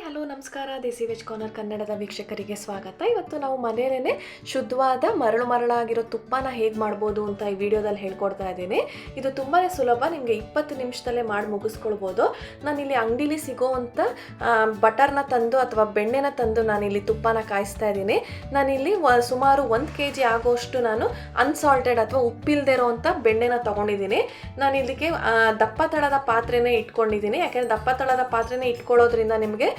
Hello ನಮಸ್ಕಾರ ದೇಸಿ veg corner ಕನ್ನಡದ ವೀಕ್ಷಕರಿಗೆ ಸ್ವಾಗತ. ಇವತ್ತು ನಾವು ಮನೆಯಲ್ಲೇ ಶುದ್ಧವಾದ ಮರಳಾಗಿರೋ ತುಪ್ಪನ ಹೇಗೆ ಮಾಡ್ಬೋದು ಅಂತ ಈ ವಿಡಿಯೋದಲ್ಲಿ ಹೇಳ್ಕೊಡ್ತಾ ಇದ್ದೀನಿ. ಇದು ತುಂಬಾ ಸುಲಭ, ನಿಮಗೆ 20 ನಿಮಿಷದಲ್ಲೇ ಮಾಡಿ ಮುಗಿಸ್ಕೊಳ್ಬೋದು. ನಾನಿಲ್ಲಿ ಅಂಗಡಿಲಿ ಸಿಗೋವಂಥ ಬಟರ್ನ ತಂದು ಅಥವಾ ಬೆಣ್ಣೆನ ತಂದು ನಾನಿಲ್ಲಿ ತುಪ್ಪನ ಕಾಯಿಸ್ತಾ ಇದ್ದೀನಿ. ನಾನಿಲ್ಲಿ ಸುಮಾರು 1 kg ಆಗೋಷ್ಟು ನಾನು ಅನ್ಸಾಲ್ಟೆಡ್ ಅಥವಾ ಉಪ್ಪಿಲ್ಲದೆ ಇರೋವಂಥ ಬೆಣ್ಣೆನ ತೊಗೊಂಡಿದ್ದೀನಿ. ನಾನು ಇದಕ್ಕೆ ದಪ್ಪ ತಳದ ಪಾತ್ರೆನೇ ಇಟ್ಕೊಂಡಿದ್ದೀನಿ. ಯಾಕೆಂದರೆ ದಪ್ಪ ತಳದ ಪಾತ್ರೆನೇ ಇಟ್ಕೊಳ್ಳೋದ್ರಿಂದ ನಿಮಗೆ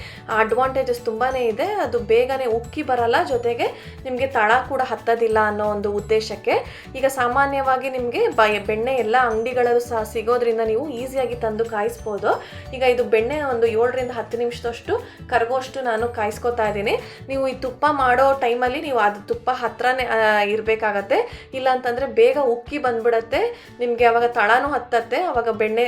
ಅಡ್ವಾಂಟೇಜಸ್ ತುಂಬಾ ಇದೆ. ಅದು ಬೇಗನೆ ಉಕ್ಕಿ ಬರಲ್ಲ, ಜೊತೆಗೆ ನಿಮಗೆ ತಳ ಕೂಡ ಹತ್ತೋದಿಲ್ಲ ಅನ್ನೋ ಒಂದು ಉದ್ದೇಶಕ್ಕೆ. ಈಗ ಸಾಮಾನ್ಯವಾಗಿ ನಿಮಗೆ ಬೆಣ್ಣೆ ಎಲ್ಲ ಅಂಗಡಿಗಳಲ್ಲೂ ಸಹ ಸಿಗೋದ್ರಿಂದ ನೀವು ಈಸಿಯಾಗಿ ತಂದು ಕಾಯಿಸ್ಬೋದು. ಈಗ ಇದು ಬೆಣ್ಣೆ ಒಂದು 7 ರಿಂದ 10 ನಿಮಿಷದಷ್ಟು ಕರಗೋಷ್ಟು ನಾನು ಕಾಯಿಸ್ಕೊತಾ ಇದ್ದೀನಿ. ನೀವು ಈ ತುಪ್ಪ ಮಾಡೋ ಟೈಮಲ್ಲಿ ನೀವು ಅದು ತುಪ್ಪ ಹತ್ರನೇ ಇರಬೇಕಾಗತ್ತೆ, ಇಲ್ಲ ಅಂತಂದರೆ ಬೇಗ ಉಕ್ಕಿ ಬಂದ್ಬಿಡತ್ತೆ, ನಿಮಗೆ ಅವಾಗ ತಳನೂ ಹತ್ತತ್ತೆ. ಅವಾಗ ಬೆಣ್ಣೆ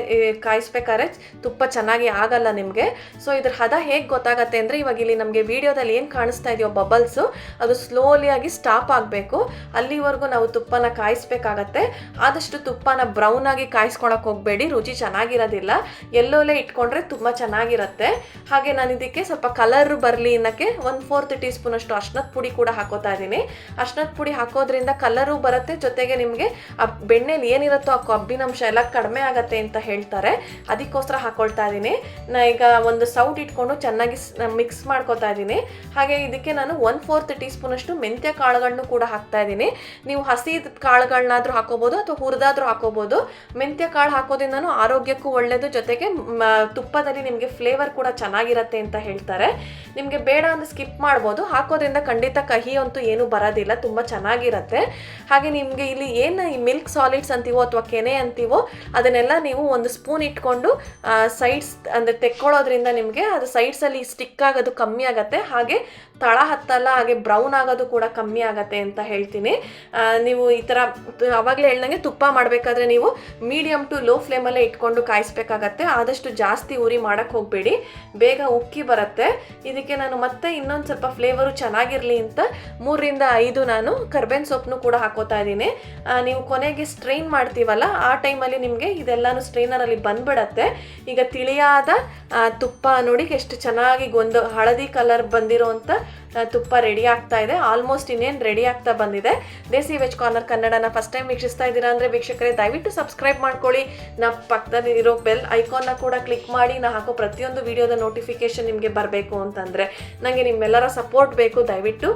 ಕಾಯಿಸ್ಬೇಕಾದ್ರೆ ತುಪ್ಪ ಚೆನ್ನಾಗಿ ಆಗಲ್ಲ ನಿಮಗೆ. ಸೊ ಇದ್ರ ಹದ ಹೇಗೆ ಗೊತ್ತಾಗತ್ತೆ ಅಂದರೆ, ಇವಾಗ ಇಲ್ಲಿ ನಮಗೆ ವಿಡಿಯೋದಲ್ಲಿ ಏನು ಕಾಣಿಸ್ತಾ ಇದೆಯೋ ಬಬಲ್ಸು, ಅದು ಸ್ಲೋಲಿಯಾಗಿ ಸ್ಟಾಪ್ ಆಗಬೇಕು. ಅಲ್ಲಿವರೆಗೂ ನಾವು ತುಪ್ಪನ ಕಾಯಿಸ್ಬೇಕಾಗತ್ತೆ. ಆದಷ್ಟು ತುಪ್ಪನ ಬ್ರೌನ್ ಆಗಿ ಕಾಯಿಸ್ಕೊಳಕ್ಕೆ ಹೋಗಬೇಡಿ, ರುಚಿ ಚೆನ್ನಾಗಿರೋದಿಲ್ಲ. ಎಲ್ಲೋಲೆ ಇಟ್ಕೊಂಡ್ರೆ ತುಂಬ ಚೆನ್ನಾಗಿರುತ್ತೆ. ಹಾಗೆ ನಾನು ಇದಕ್ಕೆ ಸ್ವಲ್ಪ ಕಲರ್ ಬರಲಿ ಅನ್ನೋಕ್ಕೆ 1/4 ಟೀ ಸ್ಪೂನ್ ಅಷ್ಟು ಅರ್ಶಿನದ ಪುಡಿ ಕೂಡ ಹಾಕೋತಾ ಇದ್ದೀನಿ. ಅರ್ಶಿನದ ಪುಡಿ ಹಾಕೋದ್ರಿಂದ ಕಲರು ಬರುತ್ತೆ, ಜೊತೆಗೆ ನಿಮಗೆ ಆ ಬೆಣ್ಣೆಲಿ ಏನಿರುತ್ತೋ ಆ ಕೊಬ್ಬಿನಂಶ ಎಲ್ಲ ಕಡಿಮೆ ಆಗತ್ತೆ ಅಂತ ಹೇಳ್ತಾರೆ. ಅದಕ್ಕೋಸ್ಕರ ಹಾಕೊಳ್ತಾ ಇದ್ದೀನಿ. ನಾ ಈಗ ಒಂದು ಸೌಟ್ ಇಟ್ಕೊಂಡು ಚೆನ್ನಾಗಿ ಮಿಕ್ಸ್ ಮಾಡ್ಕೊತಾ ಇದ್ದೀನಿ. ಹಾಗೆ ಇದಕ್ಕೆ ನಾನು 1/4 ಟೀ ಸ್ಪೂನ್ ಅಷ್ಟು ಮೆಂತ್ಯ ಕಾಳುಗಳನ್ನು ಕೂಡ ಹಾಕ್ತಾ ಇದ್ದೀನಿ. ನೀವು ಹಸಿ ಕಾಳುಗಳನ್ನಾದ್ರೂ ಹಾಕೋಬಹುದು ಅಥವಾ ಹುರಿದಾದ್ರೂ ಹಾಕೋಬಹುದು. ಮೆಂತ್ಯ ಕಾಳು ಹಾಕೋದ್ರಿಂದನೂ ಆರೋಗ್ಯಕ್ಕೂ ಒಳ್ಳೆಯದು, ಜೊತೆಗೆ ತುಪ್ಪದಲ್ಲಿ ನಿಮಗೆ ಫ್ಲೇವರ್ ಕೂಡ ಚೆನ್ನಾಗಿರುತ್ತೆ ಅಂತ ಹೇಳ್ತಾರೆ. ನಿಮಗೆ ಬೇಡ ಅಂದ್ರೆ ಸ್ಕಿಪ್ ಮಾಡ್ಬೋದು, ಹಾಕೋದ್ರಿಂದ ಖಂಡಿತ ಕಹಿ ಅಂತೂ ಏನು ಬರೋದಿಲ್ಲ, ತುಂಬ ಚೆನ್ನಾಗಿರುತ್ತೆ. ಹಾಗೆ ನಿಮಗೆ ಇಲ್ಲಿ ಏನು ಈ ಮಿಲ್ಕ್ ಸಾಲಿಡ್ಸ್ ಅಂತೀವೋ ಅಥವಾ ಕೆನೆ ಅಂತೀವೋ ಅದನ್ನೆಲ್ಲ ನೀವು ಒಂದು ಸ್ಪೂನ್ ಇಟ್ಕೊಂಡು ಸೈಡ್ಸ್ ಅಂದರೆ ತೆಕ್ಕೊಳ್ಳೋದ್ರಿಂದ ನಿಮಗೆ ಅದು ಸೈಡ್ಸಲ್ಲಿ ಸ್ಟಿಕ್ ಆಗೋದು ಕಮ್ಮಿ ಆಗುತ್ತೆ. ಹಾಗೆ ತಳ ಹತ್ತಲ್ಲ, ಹಾಗೆ ಬ್ರೌನ್ ಆಗೋದು ಕೂಡ ಕಮ್ಮಿ ಆಗತ್ತೆ ಅಂತ ಹೇಳ್ತೀನಿ. ನೀವು ಈ ಥರ ಅವಾಗಲೇ ಹೇಳ್ದಂಗೆ ತುಪ್ಪ ಮಾಡಬೇಕಾದ್ರೆ ನೀವು ಮೀಡಿಯಮ್ ಟು ಲೋ ಫ್ಲೇಮಲ್ಲೇ ಇಟ್ಕೊಂಡು ಕಾಯಿಸ್ಬೇಕಾಗತ್ತೆ. ಆದಷ್ಟು ಜಾಸ್ತಿ ಉರಿ ಮಾಡೋಕ್ಕೆ ಹೋಗಬೇಡಿ, ಬೇಗ ಉಕ್ಕಿ ಬರುತ್ತೆ. ಇದಕ್ಕೆ ನಾನು ಮತ್ತೆ ಇನ್ನೊಂದು ಸ್ವಲ್ಪ ಫ್ಲೇವರು ಚೆನ್ನಾಗಿರಲಿ ಅಂತ 3 ರಿಂದ 5 ನಾನು ಕರ್ಬೇವಿನ ಸೊಪ್ಪನ್ನು ಕೂಡ ಹಾಕೋತಾ ಇದ್ದೀನಿ. ನೀವು ಕೊನೆಗೆ ಸ್ಟ್ರೈನ್ ಮಾಡ್ತೀವಲ್ಲ, ಆ ಟೈಮಲ್ಲಿ ನಿಮಗೆ ಇದೆಲ್ಲನೂ ಸ್ಟ್ರೈನರಲ್ಲಿ ಬಂದ್ಬಿಡತ್ತೆ. ಈಗ ತಿಳಿಯಾದ ತುಪ್ಪ ನೋಡಿ ಎಷ್ಟು ಚೆನ್ನಾಗಿ ಒಂದು ಹಳದಿ ಕಲರ್ ಬಂದಿರೋಂಥ ತುಪ್ಪ ರೆಡಿ ಆಗ್ತಾ ಇದೆ. ಆಲ್ಮೋಸ್ಟ್ ಇನ್ನೇನು ರೆಡಿ ಆಗ್ತಾ ಬಂದಿದೆ. ದೇಸಿ ವೆಜ್ ಕಾರ್ನರ್ ಕನ್ನಡನ ಫಸ್ಟ್ ಟೈಮ್ ವೀಕ್ಷಿಸ್ತಾ ಇದ್ದೀರಾ ಅಂದರೆ ವೀಕ್ಷಕರೇ ದಯವಿಟ್ಟು ಸಬ್ಸ್ಕ್ರೈಬ್ ಮಾಡ್ಕೊಳ್ಳಿ. ನಾ ಪಕ್ಕದಲ್ಲಿ ಇರೋ ಬೆಲ್ ಐಕಾನ್ನ ಕೂಡ ಕ್ಲಿಕ್ ಮಾಡಿ. ನಾ ಹಾಕೋ ಪ್ರತಿಯೊಂದು ವಿಡಿಯೋದ ನೋಟಿಫಿಕೇಶನ್ ನಿಮಗೆ ಬರಬೇಕು ಅಂತಂದರೆ, ನನಗೆ ನಿಮ್ಮೆಲ್ಲರ ಸಪೋರ್ಟ್ ಬೇಕು, ದಯವಿಟ್ಟು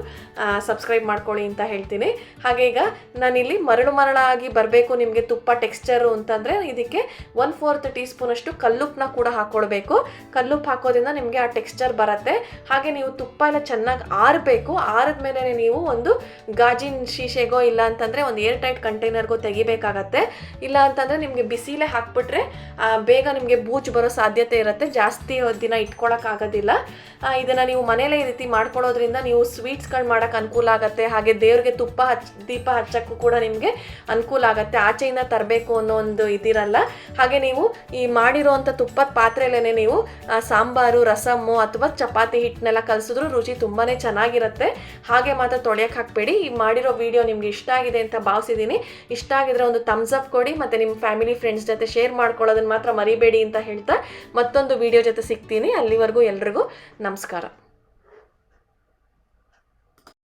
ಸಬ್ಸ್ಕ್ರೈಬ್ ಮಾಡ್ಕೊಳ್ಳಿ ಅಂತ ಹೇಳ್ತೀನಿ. ಹಾಗೆ ಈಗ ನಾನಿಲ್ಲಿ ಮರಳಾಗಿ ಬರಬೇಕು ನಿಮಗೆ ತುಪ್ಪ ಟೆಕ್ಸ್ಚರು ಅಂತಂದರೆ ಇದಕ್ಕೆ 1/4 ಟೀ ಸ್ಪೂನ್ ಅಷ್ಟು ಕಲ್ಲುಪ್ಪನ್ನ ಕೂಡ ಹಾಕ್ಕೊಳ್ಬೇಕು. ಕಲ್ಲುಪ್ಪು ಹಾಕೋದ್ರಿಂದ ನಿಮಗೆ ಆ ಟೆಕ್ಸ್ಚರ್ ಬರುತ್ತೆ. ಹಾಗೆ ನೀವು ತುಪ್ಪ ಎಲ್ಲ ಚೆನ್ನಾಗಿ ಆರಬೇಕು. ಆರಿದ್ಮೇಲೆ ನೀವು ಒಂದು ಗಾಜಿನ ಶೀಶೆಗೋ ಇಲ್ಲ ಅಂತಂದರೆ ಒಂದು ಏರ್ ಟೈಟ್ ಕಂಟೈನರ್ಗೋ ತೆಗಿಬೇಕಾಗತ್ತೆ. ಇಲ್ಲ ಅಂತಂದರೆ ನಿಮಗೆ ಬಿಸಿಲೇ ಹಾಕ್ಬಿಟ್ರೆ ಬೇಗ ನಿಮಗೆ ಬೂಜು ಬರೋ ಸಾಧ್ಯತೆ ಇರುತ್ತೆ, ಜಾಸ್ತಿ ದಿನ ಇಟ್ಕೊಳಕ್ಕಾಗೋದಿಲ್ಲ. ಇದನ್ನು ನೀವು ಮನೇಲೇ ಈ ರೀತಿ ಮಾಡ್ಕೊಳ್ಳೋದ್ರಿಂದ ನೀವು ಸ್ವೀಟ್ಸ್ಗಳು ಮಾಡೋಕ್ಕೆ ಅನುಕೂಲ ಆಗುತ್ತೆ. ಹಾಗೆ ದೇವ್ರಿಗೆ ದೀಪ ಹಚ್ಚೋಕ್ಕೂ ಕೂಡ ನಿಮಗೆ ಅನುಕೂಲ ಆಗುತ್ತೆ. ಆಚೆಯಿಂದ ತರಬೇಕು ಅನ್ನೋ ಒಂದು ಇದಿರಲ್ಲ. ಹಾಗೆ ನೀವು ಈ ಮಾಡಿರೋವಂಥ ತುಪ್ಪದ ಪಾತ್ರೆಯಲ್ಲೇ ನೀವು ಸಾಂಬಾರು, ರಸಮ್ಮು ಅಥವಾ ಚಪಾತಿ ಹಿಟ್ಟನ್ನೆಲ್ಲ ಕಲಸಿದ್ರು ರುಚಿ ತುಂಬಾ ಚೆನ್ನಾಗಿರುತ್ತೆ. ಹಾಗೆ ಮಾತ್ರ ತೊಳೆಯಕ್ಕೆ ಹಾಕಬೇಡಿ. ಈ ಮಾಡಿರೋ ವಿಡಿಯೋ ನಿಮ್ಗೆ ಇಷ್ಟ ಆಗಿದೆ ಅಂತ ಭಾವಿಸಿದ್ದೀನಿ. ಇಷ್ಟ ಆಗಿದ್ರೆ ಒಂದು ಥಮ್ಸ್ ಅಪ್ ಕೊಡಿ, ಮತ್ತು ನಿಮ್ಮ ಫ್ಯಾಮಿಲಿ ಫ್ರೆಂಡ್ಸ್ ಜೊತೆ ಶೇರ್ ಮಾಡ್ಕೊಳ್ಳೋದನ್ನ ಮಾತ್ರ ಮರಿಬೇಡಿ ಅಂತ ಹೇಳ್ತಾ ಮತ್ತೊಂದು ವಿಡಿಯೋ ಜೊತೆ ಸಿಗ್ತೀನಿ. ಅಲ್ಲಿವರೆಗೂ ಎಲ್ರಿಗೂ ನಮಸ್ಕಾರ.